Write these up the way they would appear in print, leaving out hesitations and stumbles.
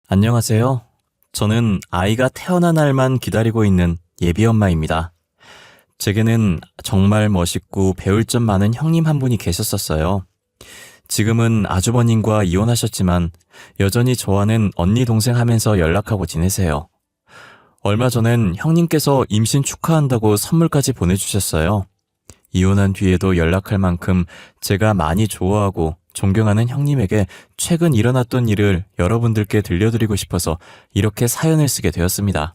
안녕하세요. 저는 아이가 태어난 날만 기다리고 있는 예비 엄마입니다. 제게는 정말 멋있고 배울 점 많은 형님 한 분이 계셨었어요. 지금은 아주버님과 이혼하셨지만 여전히 저와는 언니 동생 하면서 연락하고 지내세요. 얼마 전엔 형님께서 임신 축하한다고 선물까지 보내주셨어요. 이혼한 뒤에도 연락할 만큼 제가 많이 좋아하고 존경하는 형님에게 최근 일어났던 일을 여러분들께 들려드리고 싶어서 이렇게 사연을 쓰게 되었습니다.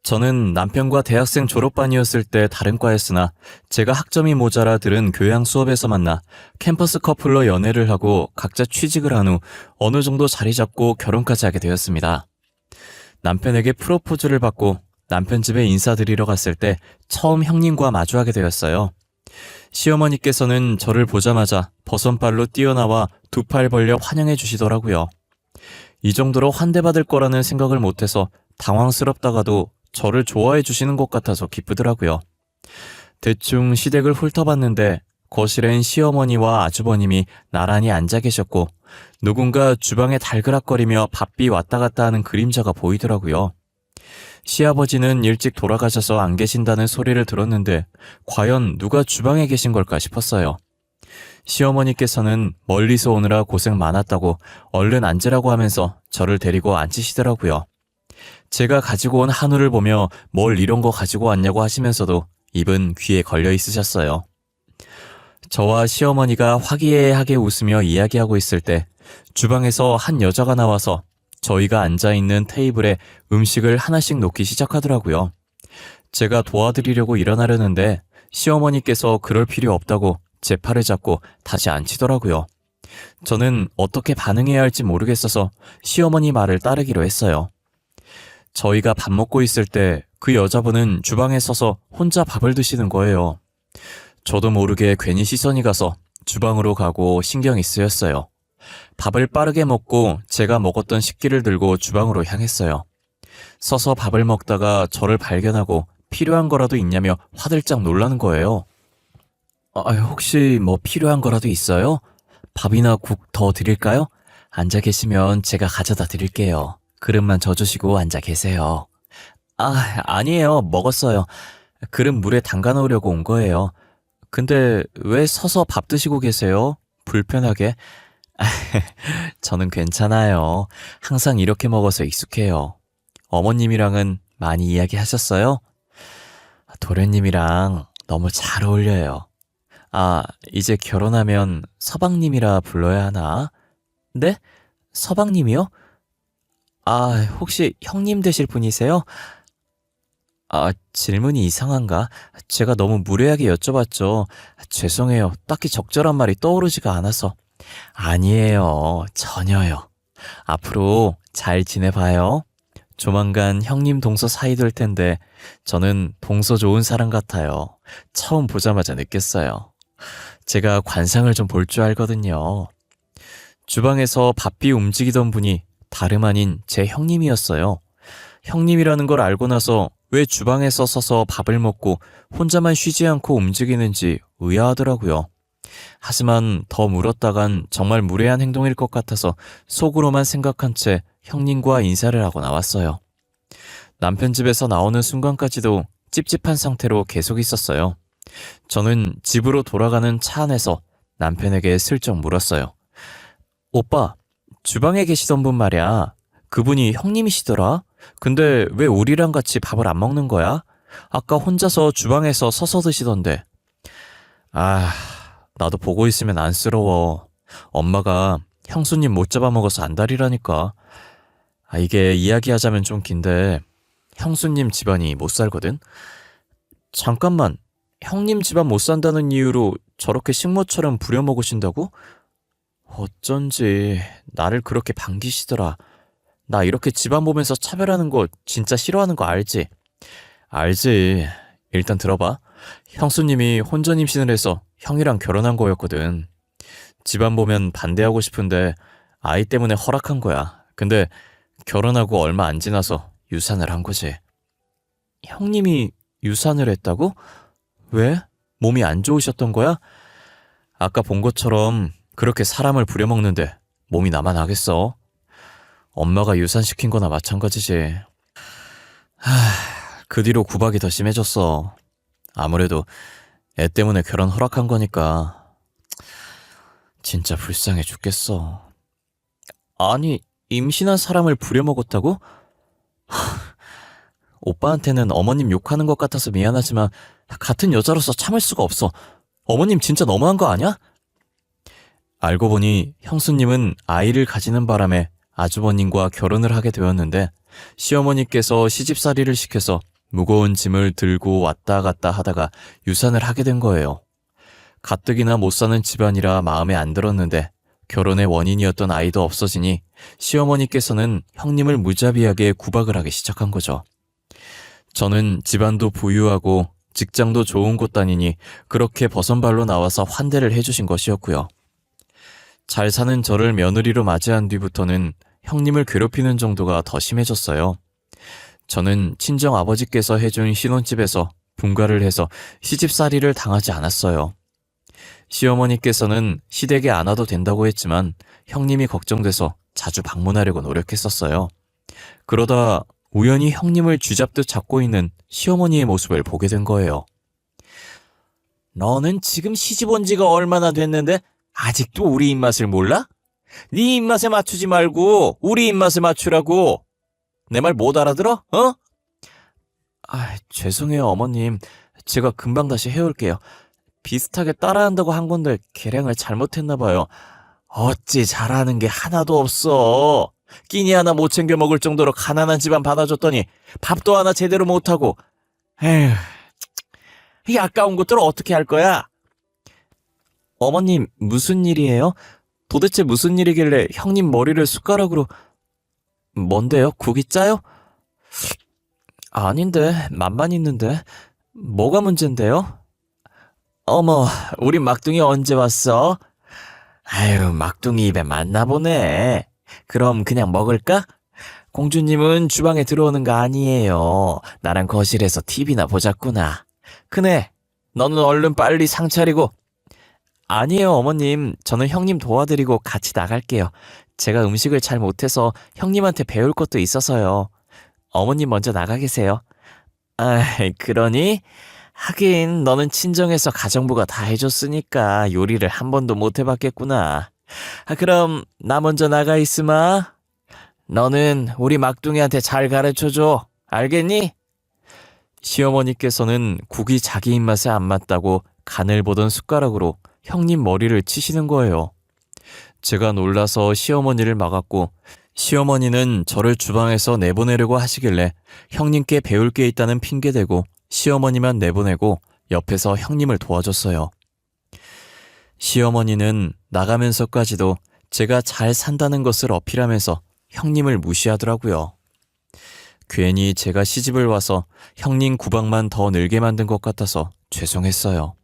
저는 남편과 대학생 졸업반이었을 때 다른 과였으나 제가 학점이 모자라 들은 교양 수업에서 만나 캠퍼스 커플로 연애를 하고 각자 취직을 한 후 어느 정도 자리 잡고 결혼까지 하게 되었습니다. 남편에게 프로포즈를 받고 남편 집에 인사드리러 갔을 때 처음 형님과 마주하게 되었어요. 시어머니께서는 저를 보자마자 버선발로 뛰어나와 두 팔 벌려 환영해 주시더라고요. 이 정도로 환대받을 거라는 생각을 못해서 당황스럽다가도 저를 좋아해 주시는 것 같아서 기쁘더라고요. 대충 시댁을 훑어봤는데 거실엔 시어머니와 아주버님이 나란히 앉아 계셨고 누군가 주방에 달그락거리며 바삐 왔다 갔다 하는 그림자가 보이더라고요. 시아버지는 일찍 돌아가셔서 안 계신다는 소리를 들었는데 과연 누가 주방에 계신 걸까 싶었어요. 시어머니께서는 멀리서 오느라 고생 많았다고 얼른 앉으라고 하면서 저를 데리고 앉히시더라고요. 제가 가지고 온 한우를 보며 뭘 이런 거 가지고 왔냐고 하시면서도 입은 귀에 걸려 있으셨어요. 저와 시어머니가 화기애애하게 웃으며 이야기하고 있을 때 주방에서 한 여자가 나와서 저희가 앉아있는 테이블에 음식을 하나씩 놓기 시작하더라고요. 제가 도와드리려고 일어나려는데 시어머니께서 그럴 필요 없다고 제 팔을 잡고 다시 앉히더라고요. 저는 어떻게 반응해야 할지 모르겠어서 시어머니 말을 따르기로 했어요. 저희가 밥 먹고 있을 때 그 여자분은 주방에 서서 혼자 밥을 드시는 거예요. 저도 모르게 괜히 시선이 가서 주방으로 가고 신경이 쓰였어요. 밥을 빠르게 먹고 제가 먹었던 식기를 들고 주방으로 향했어요. 서서 밥을 먹다가 저를 발견하고 필요한 거라도 있냐며 화들짝 놀라는 거예요. 혹시 뭐 필요한 거라도 있어요? 밥이나 국 더 드릴까요? 앉아 계시면 제가 가져다 드릴게요. 그릇만 져주시고 앉아 계세요. 아니에요. 먹었어요. 그릇 물에 담가 놓으려고 온 거예요. 근데 왜 서서 밥 드시고 계세요? 불편하게? 저는 괜찮아요. 항상 이렇게 먹어서 익숙해요. 어머님이랑은 많이 이야기하셨어요? 도련님이랑 너무 잘 어울려요. 이제 결혼하면 서방님이라 불러야 하나? 네? 서방님이요? 혹시 형님 되실 분이세요? 질문이 이상한가? 제가 너무 무례하게 여쭤봤죠. 죄송해요. 딱히 적절한 말이 떠오르지가 않아서. 아니에요. 전혀요. 앞으로 잘 지내봐요. 조만간 형님 동서 사이 될 텐데 저는 동서 좋은 사람 같아요. 처음 보자마자 느꼈어요. 제가 관상을 좀 볼 줄 알거든요. 주방에서 바삐 움직이던 분이 다름 아닌 제 형님이었어요. 형님이라는 걸 알고 나서 왜 주방에서 서서 밥을 먹고 혼자만 쉬지 않고 움직이는지 의아하더라고요. 하지만 더 물었다간 정말 무례한 행동일 것 같아서 속으로만 생각한 채 형님과 인사를 하고 나왔어요. 남편 집에서 나오는 순간까지도 찝찝한 상태로 계속 있었어요. 저는 집으로 돌아가는 차 안에서 남편에게 슬쩍 물었어요. 오빠, 주방에 계시던 분 말이야. 그분이 형님이시더라? 근데 왜 우리랑 같이 밥을 안 먹는 거야? 아까 혼자서 주방에서 서서 드시던데. 나도 보고 있으면 안쓰러워. 엄마가 형수님 못 잡아먹어서 안달이라니까. 이게 이야기하자면 좀 긴데 형수님 집안이 못 살거든? 잠깐만, 형님 집안 못 산다는 이유로 저렇게 식모처럼 부려먹으신다고? 어쩐지 나를 그렇게 반기시더라. 나 이렇게 집안 보면서 차별하는 거 진짜 싫어하는 거 알지? 알지. 일단 들어봐. 형수님이 혼전 임신을 해서 형이랑 결혼한 거였거든. 집안 보면 반대하고 싶은데 아이 때문에 허락한 거야. 근데 결혼하고 얼마 안 지나서 유산을 한 거지. 형님이 유산을 했다고? 왜? 몸이 안 좋으셨던 거야? 아까 본 것처럼 그렇게 사람을 부려먹는데 몸이 나만 하겠어? 엄마가 유산시킨 거나 마찬가지지. 그 뒤로 구박이 더 심해졌어. 아무래도 애 때문에 결혼 허락한 거니까. 진짜 불쌍해 죽겠어. 아니, 임신한 사람을 부려먹었다고? 오빠한테는 어머님 욕하는 것 같아서 미안하지만 같은 여자로서 참을 수가 없어. 어머님 진짜 너무한 거 아니야? 알고 보니 형수님은 아이를 가지는 바람에 아주버님과 결혼을 하게 되었는데 시어머니께서 시집살이를 시켜서 무거운 짐을 들고 왔다 갔다 하다가 유산을 하게 된 거예요. 가뜩이나 못 사는 집안이라 마음에 안 들었는데 결혼의 원인이었던 아이도 없어지니 시어머니께서는 형님을 무자비하게 구박을 하기 시작한 거죠. 저는 집안도 부유하고 직장도 좋은 곳 다니니 그렇게 버선발로 나와서 환대를 해주신 것이었고요. 잘 사는 저를 며느리로 맞이한 뒤부터는 형님을 괴롭히는 정도가 더 심해졌어요. 저는 친정 아버지께서 해준 신혼집에서 분가를 해서 시집살이를 당하지 않았어요. 시어머니께서는 시댁에 안 와도 된다고 했지만 형님이 걱정돼서 자주 방문하려고 노력했었어요. 그러다 우연히 형님을 쥐잡듯 잡고 있는 시어머니의 모습을 보게 된 거예요. 너는 지금 시집 온 지가 얼마나 됐는데 아직도 우리 입맛을 몰라? 네 입맛에 맞추지 말고 우리 입맛에 맞추라고. 내 말 못 알아들어? 어? 죄송해요 어머님. 제가 금방 다시 해올게요. 비슷하게 따라한다고 한 건데 계량을 잘못했나 봐요. 어찌 잘하는 게 하나도 없어. 끼니 하나 못 챙겨 먹을 정도로 가난한 집안 받아줬더니 밥도 하나 제대로 못하고. 에휴, 이 아까운 것들을 어떻게 할 거야? 어머님, 무슨 일이에요? 도대체 무슨 일이길래 형님 머리를 숟가락으로... 뭔데요? 국이 짜요? 아닌데, 맛만 있는데. 뭐가 문제인데요? 어머, 우리 막둥이 언제 왔어? 아유, 막둥이 입에 맞나 보네. 그럼 그냥 먹을까? 공주님은 주방에 들어오는 거 아니에요. 나랑 거실에서 TV나 보자꾸나. 그네, 너는 얼른 빨리 상 차리고. 아니에요 어머님. 저는 형님 도와드리고 같이 나갈게요. 제가 음식을 잘 못해서 형님한테 배울 것도 있어서요. 어머님 먼저 나가 계세요. 그러니? 하긴 너는 친정에서 가정부가 다 해줬으니까 요리를 한 번도 못 해봤겠구나. 그럼 나 먼저 나가 있으마. 너는 우리 막둥이한테 잘 가르쳐줘. 알겠니? 시어머니께서는 국이 자기 입맛에 안 맞다고 간을 보던 숟가락으로 형님 머리를 치시는 거예요. 제가 놀라서 시어머니를 막았고 시어머니는 저를 주방에서 내보내려고 하시길래 형님께 배울 게 있다는 핑계대고 시어머니만 내보내고 옆에서 형님을 도와줬어요. 시어머니는 나가면서까지도 제가 잘 산다는 것을 어필하면서 형님을 무시하더라고요. 괜히 제가 시집을 와서 형님 구박만 더 늘게 만든 것 같아서 죄송했어요.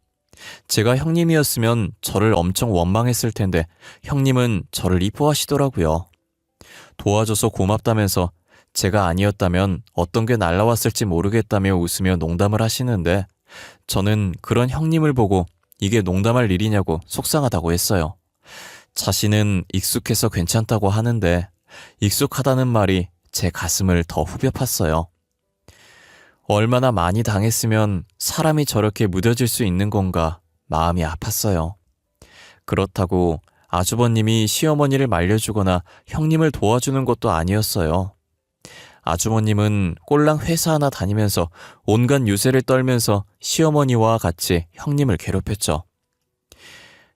제가 형님이었으면 저를 엄청 원망했을 텐데 형님은 저를 이뻐하시더라고요. 도와줘서 고맙다면서 제가 아니었다면 어떤 게 날라왔을지 모르겠다며 웃으며 농담을 하시는데 저는 그런 형님을 보고 이게 농담할 일이냐고 속상하다고 했어요. 자신은 익숙해서 괜찮다고 하는데 익숙하다는 말이 제 가슴을 더 후벼 팠어요. 얼마나 많이 당했으면 사람이 저렇게 무뎌질 수 있는 건가 마음이 아팠어요. 그렇다고 아주버님이 시어머니를 말려주거나 형님을 도와주는 것도 아니었어요. 아주버님은 꼴랑 회사 하나 다니면서 온갖 유세를 떨면서 시어머니와 같이 형님을 괴롭혔죠.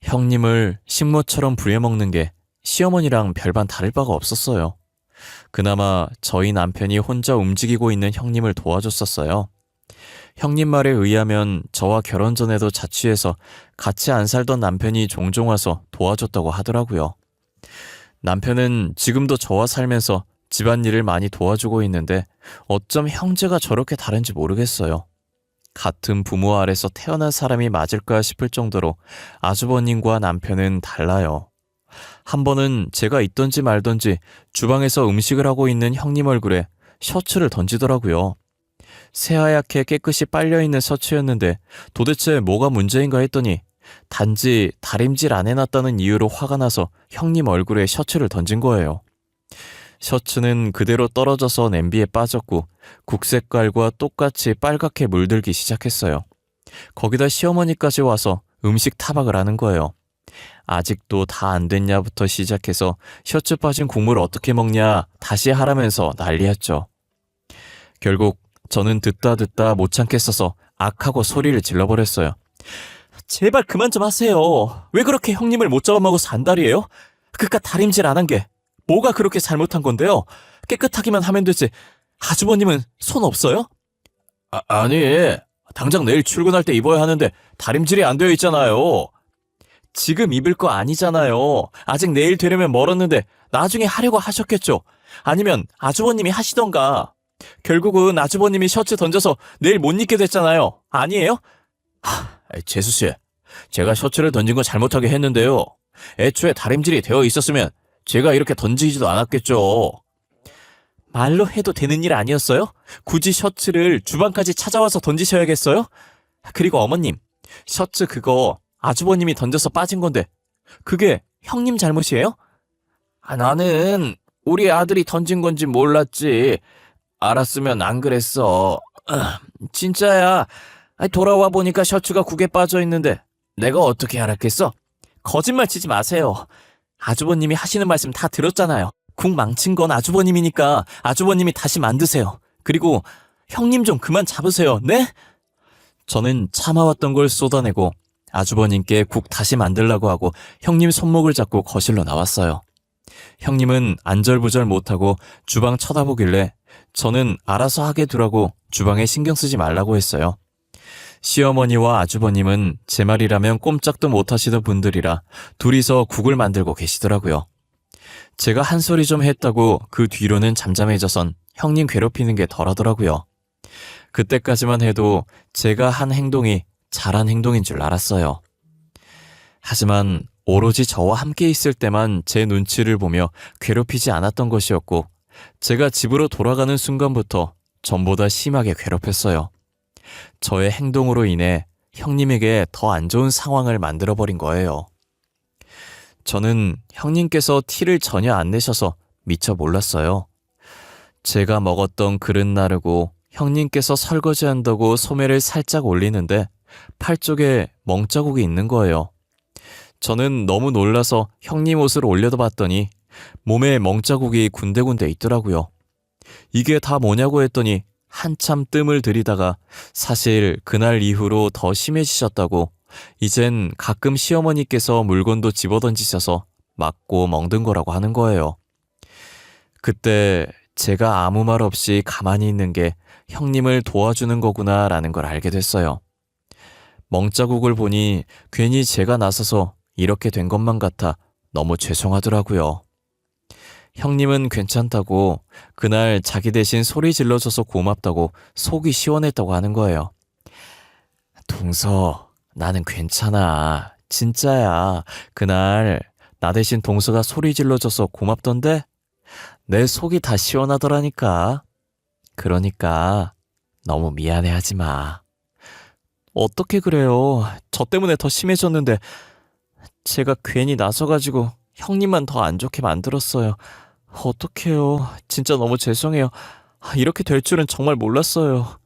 형님을 식모처럼 부려먹는 게 시어머니랑 별반 다를 바가 없었어요. 그나마 저희 남편이 혼자 움직이고 있는 형님을 도와줬었어요. 형님 말에 의하면 저와 결혼 전에도 자취해서 같이 안 살던 남편이 종종 와서 도와줬다고 하더라고요. 남편은 지금도 저와 살면서 집안일을 많이 도와주고 있는데 어쩜 형제가 저렇게 다른지 모르겠어요. 같은 부모 아래서 태어난 사람이 맞을까 싶을 정도로 아주버님과 남편은 달라요. 한 번은 제가 있던지 말던지 주방에서 음식을 하고 있는 형님 얼굴에 셔츠를 던지더라고요. 새하얗게 깨끗이 빨려있는 셔츠였는데 도대체 뭐가 문제인가 했더니 단지 다림질 안 해놨다는 이유로 화가 나서 형님 얼굴에 셔츠를 던진 거예요. 셔츠는 그대로 떨어져서 냄비에 빠졌고 국 색깔과 똑같이 빨갛게 물들기 시작했어요. 거기다 시어머니까지 와서 음식 타박을 하는 거예요. 아직도 다 안 됐냐부터 시작해서 셔츠 빠진 국물 어떻게 먹냐 다시 하라면서 난리였죠. 결국 저는 듣다 못 참겠어서 악하고 소리를 질러버렸어요. 제발 그만 좀 하세요. 왜 그렇게 형님을 못 잡아먹어 산다리예요? 그깟 다림질 안 한 게 뭐가 그렇게 잘못한 건데요? 깨끗하기만 하면 되지. 아주버님은 손 없어요? 아니, 당장 내일 출근할 때 입어야 하는데 다림질이 안 되어 있잖아요. 지금 입을 거 아니잖아요. 아직 내일 되려면 멀었는데 나중에 하려고 하셨겠죠. 아니면 아주버님이 하시던가. 결국은 아주버님이 셔츠 던져서 내일 못 입게 됐잖아요. 아니에요? 재수씨, 제가 셔츠를 던진 건 잘못하게 했는데요. 애초에 다림질이 되어 있었으면 제가 이렇게 던지지도 않았겠죠. 말로 해도 되는 일 아니었어요? 굳이 셔츠를 주방까지 찾아와서 던지셔야겠어요? 그리고 어머님, 셔츠 그거 아주버님이 던져서 빠진 건데 그게 형님 잘못이에요? 나는 우리 아들이 던진 건지 몰랐지. 알았으면 안 그랬어. 진짜야. 돌아와 보니까 셔츠가 국에 빠져 있는데 내가 어떻게 알았겠어? 거짓말 치지 마세요. 아주버님이 하시는 말씀 다 들었잖아요. 국 망친 건 아주버님이니까 아주버님이 다시 만드세요. 그리고 형님 좀 그만 잡으세요. 네? 저는 참아왔던 걸 쏟아내고 아주버님께 국 다시 만들라고 하고 형님 손목을 잡고 거실로 나왔어요. 형님은 안절부절 못하고 주방 쳐다보길래 저는 알아서 하게 두라고 주방에 신경 쓰지 말라고 했어요. 시어머니와 아주버님은 제 말이라면 꼼짝도 못하시던 분들이라 둘이서 국을 만들고 계시더라고요. 제가 한 소리 좀 했다고 그 뒤로는 잠잠해져선 형님 괴롭히는 게 덜하더라고요. 그때까지만 해도 제가 한 행동이 잘한 행동인 줄 알았어요. 하지만 오로지 저와 함께 있을 때만 제 눈치를 보며 괴롭히지 않았던 것이었고 제가 집으로 돌아가는 순간부터 전보다 심하게 괴롭혔어요. 저의 행동으로 인해 형님에게 더 안 좋은 상황을 만들어버린 거예요. 저는 형님께서 티를 전혀 안 내셔서 미처 몰랐어요. 제가 먹었던 그릇 나르고 형님께서 설거지한다고 소매를 살짝 올리는데 팔 쪽에 멍자국이 있는 거예요. 저는 너무 놀라서 형님 옷을 올려다 봤더니 몸에 멍자국이 군데군데 있더라고요. 이게 다 뭐냐고 했더니 한참 뜸을 들이다가 사실 그날 이후로 더 심해지셨다고 이젠 가끔 시어머니께서 물건도 집어던지셔서 맞고 멍든 거라고 하는 거예요. 그때 제가 아무 말 없이 가만히 있는 게 형님을 도와주는 거구나라는 걸 알게 됐어요. 멍자국을 보니 괜히 제가 나서서 이렇게 된 것만 같아 너무 죄송하더라고요. 형님은 괜찮다고 그날 자기 대신 소리 질러줘서 고맙다고 속이 시원했다고 하는 거예요. 동서, 나는 괜찮아. 진짜야. 그날 나 대신 동서가 소리 질러줘서 고맙던데 내 속이 다 시원하더라니까. 그러니까 너무 미안해하지 마. 어떻게 그래요? 저 때문에 더 심해졌는데 제가 괜히 나서가지고 형님만 더 안 좋게 만들었어요. 어떡해요. 진짜 너무 죄송해요. 이렇게 될 줄은 정말 몰랐어요.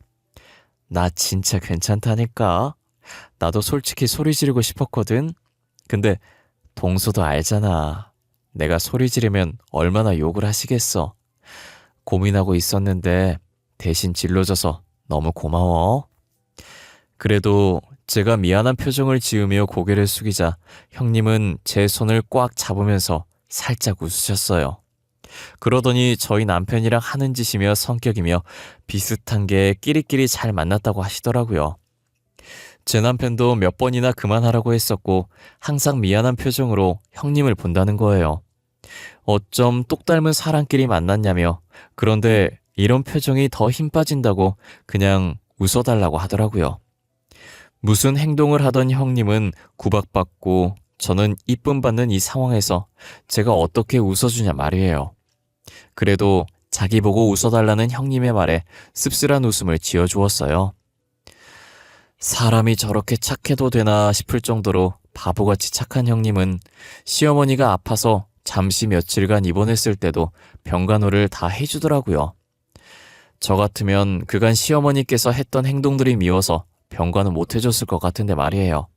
나 진짜 괜찮다니까. 나도 솔직히 소리 지르고 싶었거든. 근데 동서도 알잖아. 내가 소리 지르면 얼마나 욕을 하시겠어. 고민하고 있었는데 대신 질러줘서 너무 고마워. 그래도 제가 미안한 표정을 지으며 고개를 숙이자 형님은 제 손을 꽉 잡으면서 살짝 웃으셨어요. 그러더니 저희 남편이랑 하는 짓이며 성격이며 비슷한 게 끼리끼리 잘 만났다고 하시더라고요. 제 남편도 몇 번이나 그만하라고 했었고 항상 미안한 표정으로 형님을 본다는 거예요. 어쩜 똑 닮은 사람끼리 만났냐며 그런데 이런 표정이 더 힘 빠진다고 그냥 웃어달라고 하더라고요. 무슨 행동을 하던 형님은 구박받고 저는 이쁨 받는 이 상황에서 제가 어떻게 웃어주냐 말이에요. 그래도 자기 보고 웃어달라는 형님의 말에 씁쓸한 웃음을 지어주었어요. 사람이 저렇게 착해도 되나 싶을 정도로 바보같이 착한 형님은 시어머니가 아파서 잠시 며칠간 입원했을 때도 병간호를 다 해주더라고요. 저 같으면 그간 시어머니께서 했던 행동들이 미워서 병간호 못 해줬을 것 같은데 말이에요.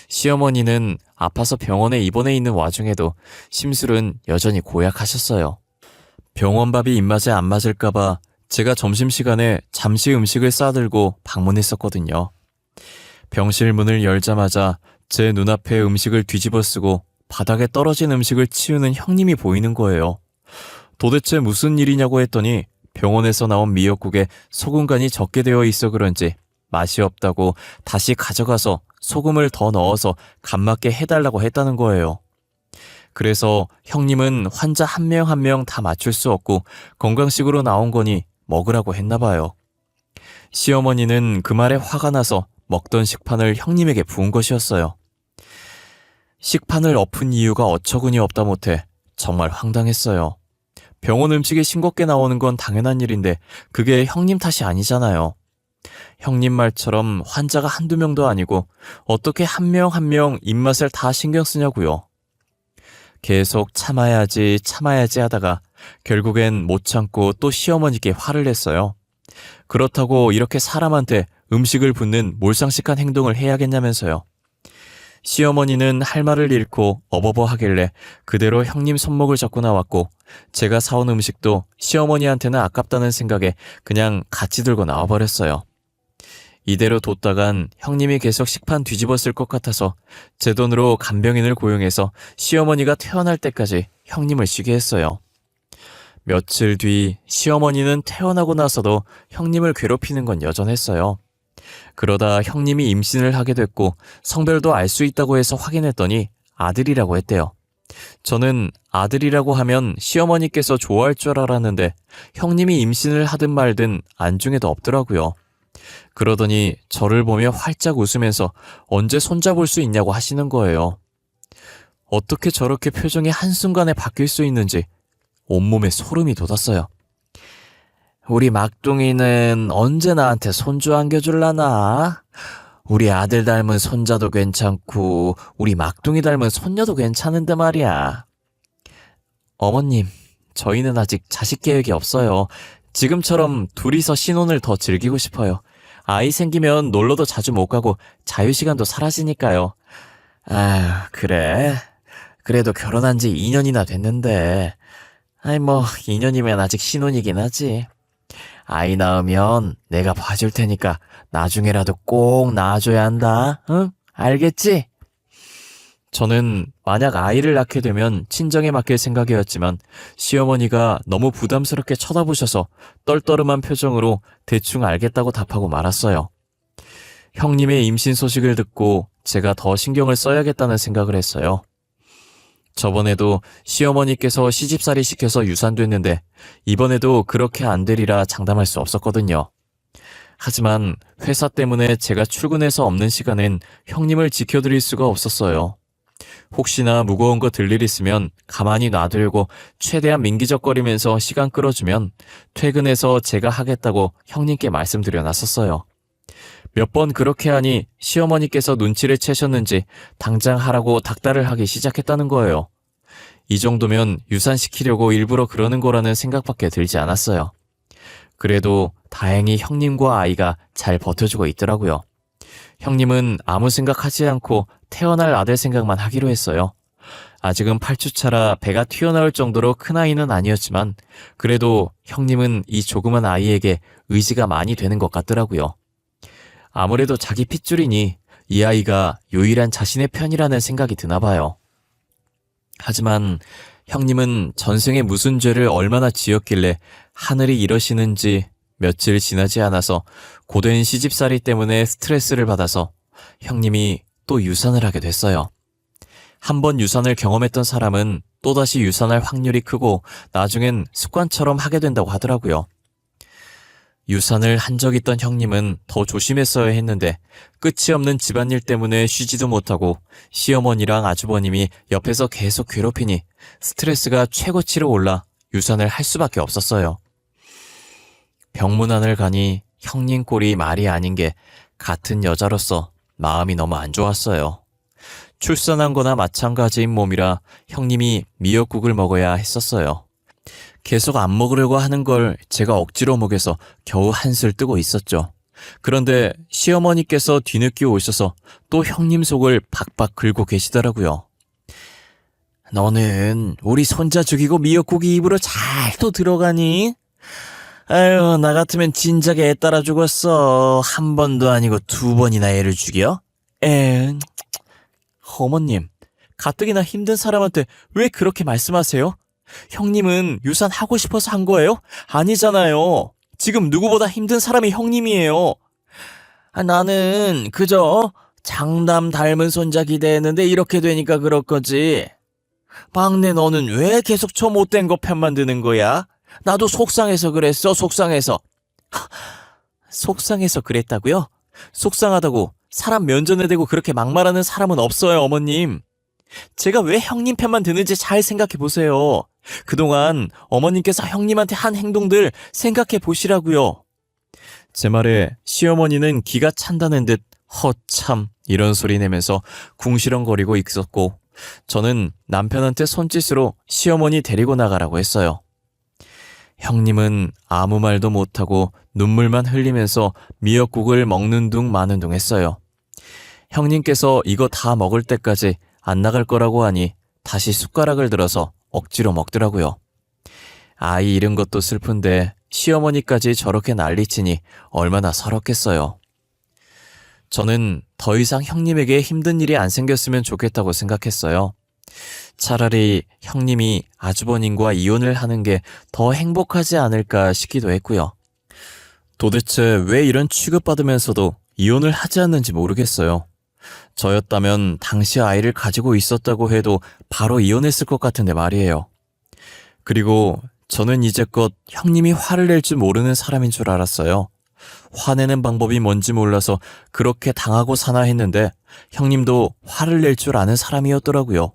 시어머니는 아파서 병원에 입원해 있는 와중에도 심술은 여전히 고약하셨어요. 병원밥이 입맛에 안 맞을까봐 제가 점심시간에 잠시 음식을 싸들고 방문했었거든요. 병실 문을 열자마자 제 눈앞에 음식을 뒤집어 쓰고 바닥에 떨어진 음식을 치우는 형님이 보이는 거예요. 도대체 무슨 일이냐고 했더니 병원에서 나온 미역국에 소금간이 적게 되어 있어 그런지 맛이 없다고 다시 가져가서 소금을 더 넣어서 간 맞게 해달라고 했다는 거예요. 그래서 형님은 환자 한 명 한 명 다 맞출 수 없고 건강식으로 나온 거니 먹으라고 했나 봐요. 시어머니는 그 말에 화가 나서 먹던 식판을 형님에게 부은 것이었어요. 식판을 엎은 이유가 어처구니 없다 못해 정말 황당했어요. 병원 음식이 싱겁게 나오는 건 당연한 일인데 그게 형님 탓이 아니잖아요. 형님 말처럼 환자가 한두 명도 아니고 어떻게 한 명 한 명 입맛을 다 신경 쓰냐고요. 계속 참아야지 하다가 결국엔 못 참고 또 시어머니께 화를 냈어요. 그렇다고 이렇게 사람한테 음식을 붓는 몰상식한 행동을 해야겠냐면서요. 시어머니는 할 말을 잃고 어버버 하길래 그대로 형님 손목을 잡고 나왔고 제가 사온 음식도 시어머니한테는 아깝다는 생각에 그냥 같이 들고 나와버렸어요. 이대로 뒀다간 형님이 계속 식판 뒤집었을 것 같아서 제 돈으로 간병인을 고용해서 시어머니가 퇴원할 때까지 형님을 쉬게 했어요. 며칠 뒤 시어머니는 퇴원하고 나서도 형님을 괴롭히는 건 여전했어요. 그러다 형님이 임신을 하게 됐고 성별도 알 수 있다고 해서 확인했더니 아들이라고 했대요. 저는 아들이라고 하면 시어머니께서 좋아할 줄 알았는데 형님이 임신을 하든 말든 안중에도 없더라고요. 그러더니 저를 보며 활짝 웃으면서 언제 손잡을 수 있냐고 하시는 거예요. 어떻게 저렇게 표정이 한순간에 바뀔 수 있는지 온몸에 소름이 돋았어요. 우리 막둥이는 언제 나한테 손주 안겨줄라나? 우리 아들 닮은 손자도 괜찮고 우리 막둥이 닮은 손녀도 괜찮은데 말이야. 어머님, 저희는 아직 자식 계획이 없어요. 지금처럼 둘이서 신혼을 더 즐기고 싶어요. 아이 생기면 놀러도 자주 못 가고 자유시간도 사라지니까요. 아, 그래? 그래도 결혼한 지 2년이나 됐는데. 2년이면 아직 신혼이긴 하지. 아이 낳으면 내가 봐줄 테니까 나중에라도 꼭 낳아줘야 한다. 응? 알겠지? 저는 만약 아이를 낳게 되면 친정에 맡길 생각이었지만 시어머니가 너무 부담스럽게 쳐다보셔서 떨떠름한 표정으로 대충 알겠다고 답하고 말았어요. 형님의 임신 소식을 듣고 제가 더 신경을 써야겠다는 생각을 했어요. 저번에도 시어머니께서 시집살이 시켜서 유산됐는데 이번에도 그렇게 안 되리라 장담할 수 없었거든요. 하지만 회사 때문에 제가 출근해서 없는 시간엔 형님을 지켜드릴 수가 없었어요. 혹시나 무거운 거 들 일 있으면 가만히 놔두려고 최대한 민기적거리면서 시간 끌어주면 퇴근해서 제가 하겠다고 형님께 말씀드려 놨었어요. 몇 번 그렇게 하니 시어머니께서 눈치를 채셨는지 당장 하라고 닥달을 하기 시작했다는 거예요. 이 정도면 유산시키려고 일부러 그러는 거라는 생각밖에 들지 않았어요. 그래도 다행히 형님과 아이가 잘 버텨주고 있더라고요. 형님은 아무 생각하지 않고 태어날 아들 생각만 하기로 했어요. 아직은 8주차라 배가 튀어나올 정도로 큰 아이는 아니었지만 그래도 형님은 이 조그만 아이에게 의지가 많이 되는 것 같더라고요. 아무래도 자기 핏줄이니 이 아이가 유일한 자신의 편이라는 생각이 드나 봐요. 하지만 형님은 전생에 무슨 죄를 얼마나 지었길래 하늘이 이러시는지 며칠 지나지 않아서 고된 시집살이 때문에 스트레스를 받아서 형님이 또 유산을 하게 됐어요. 한 번 유산을 경험했던 사람은 또다시 유산할 확률이 크고 나중엔 습관처럼 하게 된다고 하더라고요. 유산을 한 적 있던 형님은 더 조심했어야 했는데 끝이 없는 집안일 때문에 쉬지도 못하고 시어머니랑 아주버님이 옆에서 계속 괴롭히니 스트레스가 최고치로 올라 유산을 할 수밖에 없었어요. 병문안을 가니 형님 꼴이 말이 아닌 게 같은 여자로서 마음이 너무 안 좋았어요. 출산한 거나 마찬가지인 몸이라 형님이 미역국을 먹어야 했었어요. 계속 안 먹으려고 하는 걸 제가 억지로 먹여서 겨우 한술 뜨고 있었죠. 그런데 시어머니께서 뒤늦게 오셔서 또 형님 속을 박박 긁고 계시더라고요. 너는 우리 손자 죽이고 미역국이 입으로 잘 또 들어가니? 아유, 나 같으면 진작에 애 따라 죽었어. 한 번도 아니고 두 번이나 애를 죽여? 어머님, 가뜩이나 힘든 사람한테 왜 그렇게 말씀하세요? 형님은 유산 하고 싶어서 한 거예요? 아니잖아요. 지금 누구보다 힘든 사람이 형님이에요. 나는 그저 장남 닮은 손자 기대했는데 이렇게 되니까 그럴 거지. 막내 너는 왜 계속 저 못된 거 편만 드는 거야? 나도 속상해서 그랬어, 속상해서. 속상해서 그랬다고요? 속상하다고 사람 면전에 대고 그렇게 막말하는 사람은 없어요, 어머님. 제가 왜 형님 편만 드는지 잘 생각해 보세요. 그동안 어머님께서 형님한테 한 행동들 생각해 보시라고요. 제 말에 시어머니는 기가 찬다는 듯 허참 이런 소리 내면서 궁시렁거리고 있었고, 저는 남편한테 손짓으로 시어머니 데리고 나가라고 했어요. 형님은 아무 말도 못하고 눈물만 흘리면서 미역국을 먹는 둥 마는 둥 했어요. 형님께서 이거 다 먹을 때까지 안 나갈 거라고 하니 다시 숟가락을 들어서 억지로 먹더라고요. 아이 잃은 것도 슬픈데 시어머니까지 저렇게 난리치니 얼마나 서럽겠어요. 저는 더 이상 형님에게 힘든 일이 안 생겼으면 좋겠다고 생각했어요. 차라리 형님이 아주버님과 이혼을 하는 게 더 행복하지 않을까 싶기도 했고요. 도대체 왜 이런 취급받으면서도 이혼을 하지 않는지 모르겠어요. 저였다면 당시 아이를 가지고 있었다고 해도 바로 이혼했을 것 같은데 말이에요. 그리고 저는 이제껏 형님이 화를 낼 줄 모르는 사람인 줄 알았어요. 화내는 방법이 뭔지 몰라서 그렇게 당하고 사나 했는데 형님도 화를 낼 줄 아는 사람이었더라고요.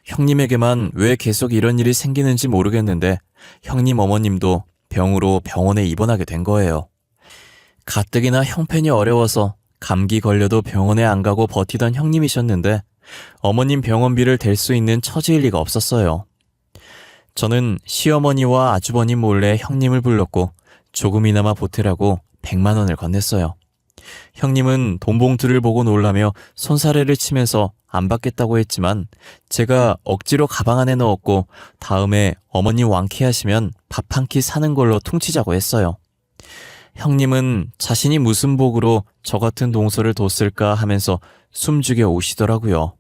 형님에게만 왜 계속 이런 일이 생기는지 모르겠는데 형님 어머님도 병으로 병원에 입원하게 된 거예요. 가뜩이나 형편이 어려워서 감기 걸려도 병원에 안 가고 버티던 형님이셨는데 어머님 병원비를 댈 수 있는 처지일 리가 없었어요. 저는 시어머니와 아주버님 몰래 형님을 불렀고 조금이나마 보태라고 100만 원을 건넸어요. 형님은 돈 봉투를 보고 놀라며 손사래를 치면서 안 받겠다고 했지만 제가 억지로 가방 안에 넣었고 다음에 어머님 완쾌하시면 밥 한 끼 사는 걸로 퉁치자고 했어요. 형님은 자신이 무슨 복으로 저 같은 동서를 뒀을까 하면서 숨죽여 우시더라고요.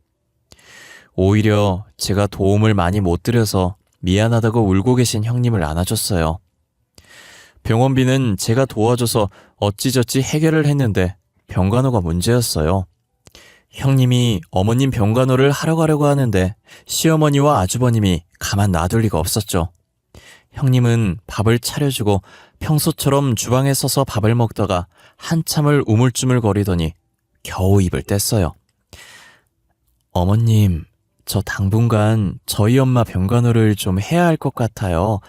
오히려 제가 도움을 많이 못 드려서 미안하다고 울고 계신 형님을 안아줬어요. 병원비는 제가 도와줘서 어찌저찌 해결을 했는데 병간호가 문제였어요. 형님이 어머님 병간호를 하러 가려고 하는데 시어머니와 아주버님이 가만 놔둘 리가 없었죠. 형님은 밥을 차려주고 평소처럼 주방에 서서 밥을 먹다가 한참을 우물쭈물거리더니 겨우 입을 뗐어요. 어머님, 저 당분간 저희 엄마 병간호를 좀 해야 할 것 같아요.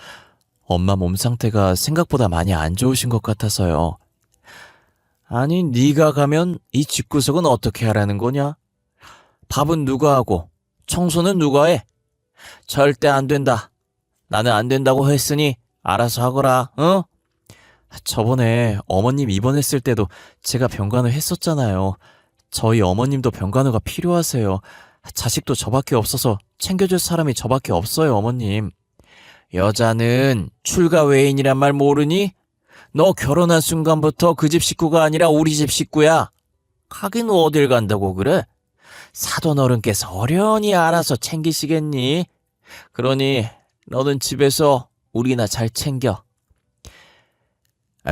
엄마 몸 상태가 생각보다 많이 안 좋으신 것 같아서요. 아니, 네가 가면 이 집구석은 어떻게 하라는 거냐? 밥은 누가 하고 청소는 누가 해? 절대 안 된다. 나는 안 된다고 했으니 알아서 하거라, 어? 저번에 어머님 입원했을 때도 제가 병간호 했었잖아요. 저희 어머님도 병간호가 필요하세요. 자식도 저밖에 없어서 챙겨줄 사람이 저밖에 없어요, 어머님. 여자는 출가 외인이란 말 모르니? 너 결혼한 순간부터 그 집 식구가 아니라 우리 집 식구야. 가긴 어딜 간다고 그래? 사돈 어른께서 어련히 알아서 챙기시겠니? 그러니 너는 집에서 우리나 잘 챙겨.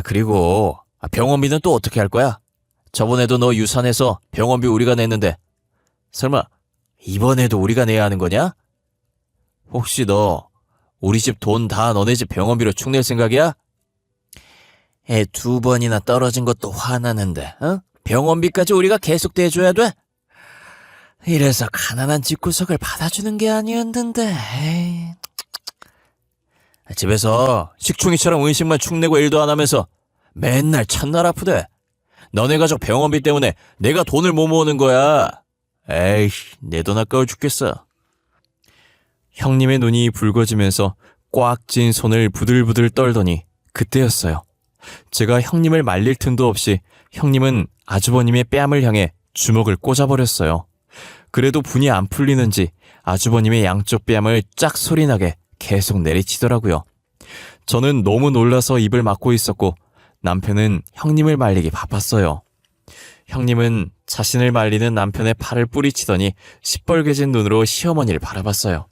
그리고 병원비는 또 어떻게 할 거야? 저번에도 너 유산해서 병원비 우리가 냈는데 설마 이번에도 우리가 내야 하는 거냐? 혹시 너 우리 집 돈 다 너네 집 병원비로 축낼 생각이야? 애 2번이나 떨어진 것도 화나는데, 어? 병원비까지 우리가 계속 대줘야 돼? 이래서 가난한 집구석을 받아주는 게 아니었는데. 에이. 집에서 식충이처럼 음식만 축내고 일도 안 하면서 맨날 첫날 아프대. 너네 가족 병원비 때문에 내가 돈을 못 모으는 거야. 에이씨, 내 돈 아까워 죽겠어. 형님의 눈이 붉어지면서 꽉 쥔 손을 부들부들 떨더니 그때였어요. 제가 형님을 말릴 틈도 없이 형님은 아주버님의 뺨을 향해 주먹을 꽂아버렸어요. 그래도 분이 안 풀리는지 아주버님의 양쪽 뺨을 짝 소리나게 계속 내리치더라고요. 저는 너무 놀라서 입을 막고 있었고 남편은 형님을 말리기 바빴어요. 형님은 자신을 말리는 남편의 팔을 뿌리치더니 시뻘개진 눈으로 시어머니를 바라봤어요.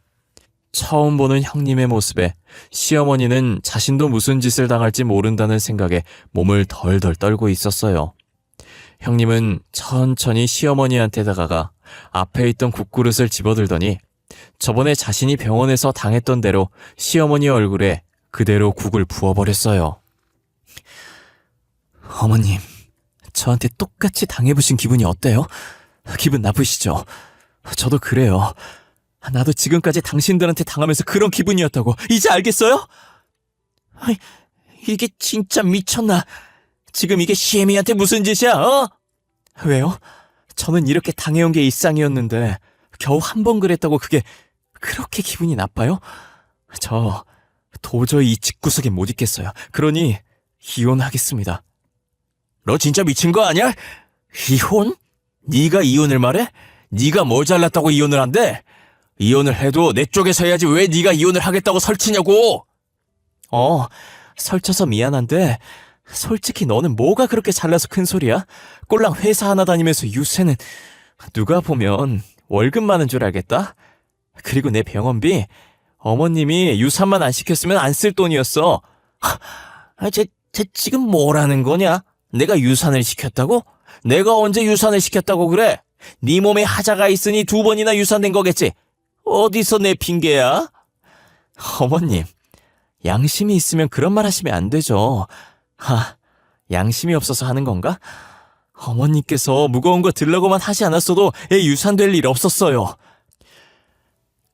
처음 보는 형님의 모습에 시어머니는 자신도 무슨 짓을 당할지 모른다는 생각에 몸을 덜덜 떨고 있었어요. 형님은 천천히 시어머니한테 다가가 앞에 있던 국그릇을 집어들더니 저번에 자신이 병원에서 당했던 대로 시어머니 얼굴에 그대로 국을 부어버렸어요. 어머님, 저한테 똑같이 당해보신 기분이 어때요? 기분 나쁘시죠? 저도 그래요. 나도 지금까지 당신들한테 당하면서 그런 기분이었다고 이제 알겠어요? 이게 진짜 미쳤나? 지금 이게 시애미한테 무슨 짓이야, 어? 왜요? 저는 이렇게 당해온 게 일상이었는데 겨우 한 번 그랬다고 그게 그렇게 기분이 나빠요? 저 도저히 이 집구석에 못 있겠어요. 그러니 이혼하겠습니다. 너 진짜 미친 거 아니야? 이혼? 네가 이혼을 말해? 네가 뭐 잘났다고 이혼을 한대? 이혼을 해도 내 쪽에서 해야지 왜 네가 이혼을 하겠다고 설치냐고! 설쳐서 미안한데 솔직히 너는 뭐가 그렇게 잘나서 큰 소리야? 꼴랑 회사 하나 다니면서 유세는 누가 보면 월급 많은 줄 알겠다? 그리고 내 병원비 어머님이 유산만 안 시켰으면 안 쓸 돈이었어. 쟤 지금 뭐라는 거냐? 내가 유산을 시켰다고? 내가 언제 유산을 시켰다고 그래? 네 몸에 하자가 있으니 2번이나 유산된 거겠지? 어디서 내 핑계야? 어머님, 양심이 있으면 그런 말 하시면 안 되죠. 양심이 없어서 하는 건가? 어머님께서 무거운 거 들라고만 하지 않았어도 애 유산될 일 없었어요.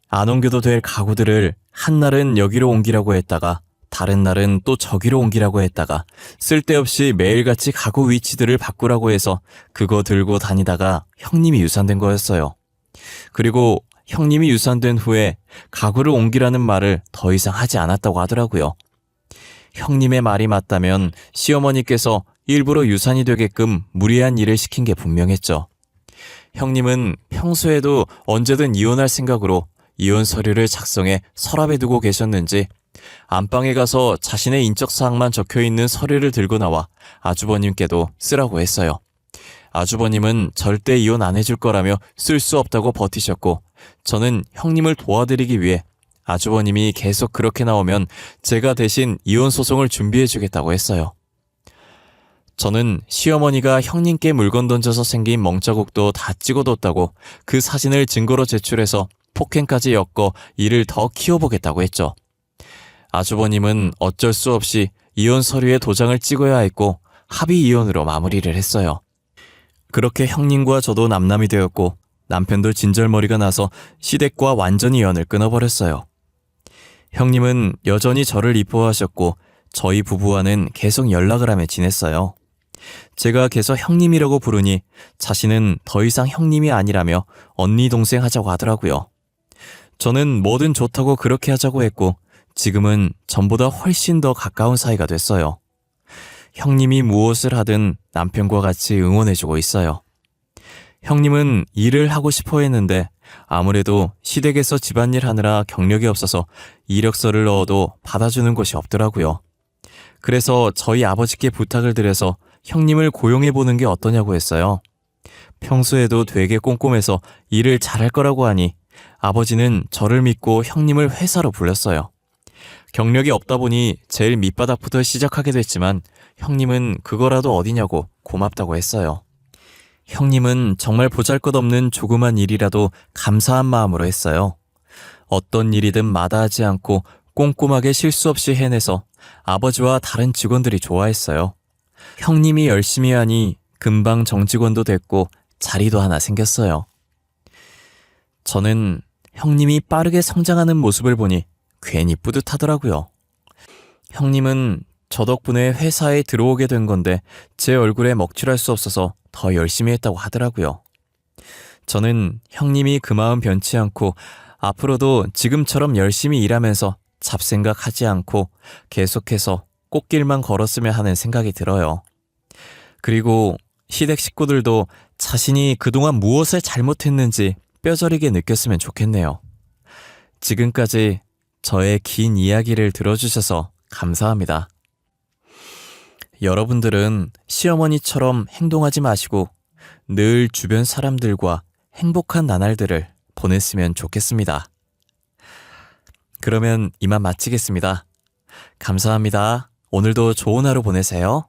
안 옮겨도 될 가구들을 한날은 여기로 옮기라고 했다가 다른 날은 또 저기로 옮기라고 했다가 쓸데없이 매일같이 가구 위치들을 바꾸라고 해서 그거 들고 다니다가 형님이 유산된 거였어요. 그리고 형님이 유산된 후에 가구를 옮기라는 말을 더 이상 하지 않았다고 하더라고요. 형님의 말이 맞다면 시어머니께서 일부러 유산이 되게끔 무리한 일을 시킨 게 분명했죠. 형님은 평소에도 언제든 이혼할 생각으로 이혼 서류를 작성해 서랍에 두고 계셨는지 안방에 가서 자신의 인적사항만 적혀있는 서류를 들고 나와 아주버님께도 쓰라고 했어요. 아주버님은 절대 이혼 안 해줄 거라며 쓸 수 없다고 버티셨고 저는 형님을 도와드리기 위해 아주버님이 계속 그렇게 나오면 제가 대신 이혼 소송을 준비해주겠다고 했어요. 저는 시어머니가 형님께 물건 던져서 생긴 멍자국도 다 찍어뒀다고 그 사진을 증거로 제출해서 폭행까지 엮어 이를 더 키워보겠다고 했죠. 아주버님은 어쩔 수 없이 이혼 서류에 도장을 찍어야 했고 합의 이혼으로 마무리를 했어요. 그렇게 형님과 저도 남남이 되었고 남편도 진절머리가 나서 시댁과 완전히 연을 끊어버렸어요. 형님은 여전히 저를 이뻐하셨고 저희 부부와는 계속 연락을 하며 지냈어요. 제가 계속 형님이라고 부르니 자신은 더 이상 형님이 아니라며 언니 동생 하자고 하더라고요. 저는 뭐든 좋다고 그렇게 하자고 했고 지금은 전보다 훨씬 더 가까운 사이가 됐어요. 형님이 무엇을 하든 남편과 같이 응원해주고 있어요. 형님은 일을 하고 싶어 했는데 아무래도 시댁에서 집안일 하느라 경력이 없어서 이력서를 넣어도 받아주는 곳이 없더라고요. 그래서 저희 아버지께 부탁을 드려서 형님을 고용해보는 게 어떠냐고 했어요. 평소에도 되게 꼼꼼해서 일을 잘할 거라고 하니 아버지는 저를 믿고 형님을 회사로 불렀어요. 경력이 없다 보니 제일 밑바닥부터 시작하게 됐지만 형님은 그거라도 어디냐고 고맙다고 했어요. 형님은 정말 보잘것없는 조그만 일이라도 감사한 마음으로 했어요. 어떤 일이든 마다하지 않고 꼼꼼하게 실수 없이 해내서 아버지와 다른 직원들이 좋아했어요. 형님이 열심히 하니 금방 정직원도 됐고 자리도 하나 생겼어요. 저는 형님이 빠르게 성장하는 모습을 보니 괜히 뿌듯하더라고요. 형님은 저 덕분에 회사에 들어오게 된 건데 제 얼굴에 먹칠할 수 없어서 더 열심히 했다고 하더라고요. 저는 형님이 그 마음 변치 않고 앞으로도 지금처럼 열심히 일하면서 잡생각하지 않고 계속해서 꽃길만 걸었으면 하는 생각이 들어요. 그리고 시댁 식구들도 자신이 그동안 무엇을 잘못했는지 뼈저리게 느꼈으면 좋겠네요. 지금까지 저의 긴 이야기를 들어주셔서 감사합니다. 여러분들은 시어머니처럼 행동하지 마시고 늘 주변 사람들과 행복한 나날들을 보냈으면 좋겠습니다. 그러면 이만 마치겠습니다. 감사합니다. 오늘도 좋은 하루 보내세요.